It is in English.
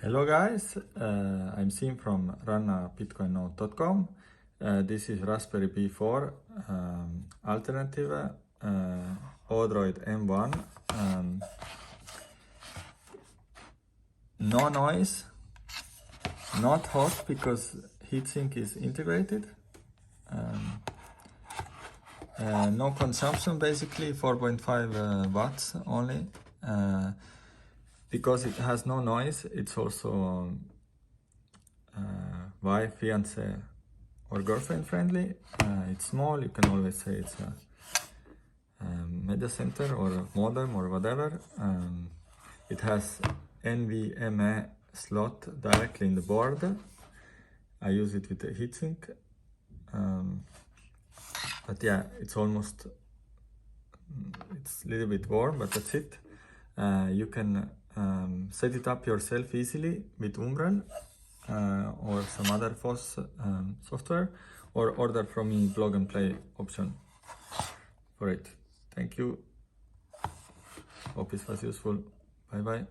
Hello guys, I'm Sim from runbitcoinnode.com. This is Raspberry Pi 4 alternative Odroid M1. No noise, not hot because heatsink is integrated. No consumption, basically 4.5 watts only. Because it has no noise, it's also wife, fiancee or girlfriend friendly. It's small, you can always say it's a media center or a modem or whatever. It has NVMe slot directly in the board. I use it with the heatsink. But yeah, it's a little bit warm, but that's it. You can set it up yourself easily with Umbrel or some other FOSS software, or order from me plug and play option for it. Thank you. Hope this was useful. Bye bye.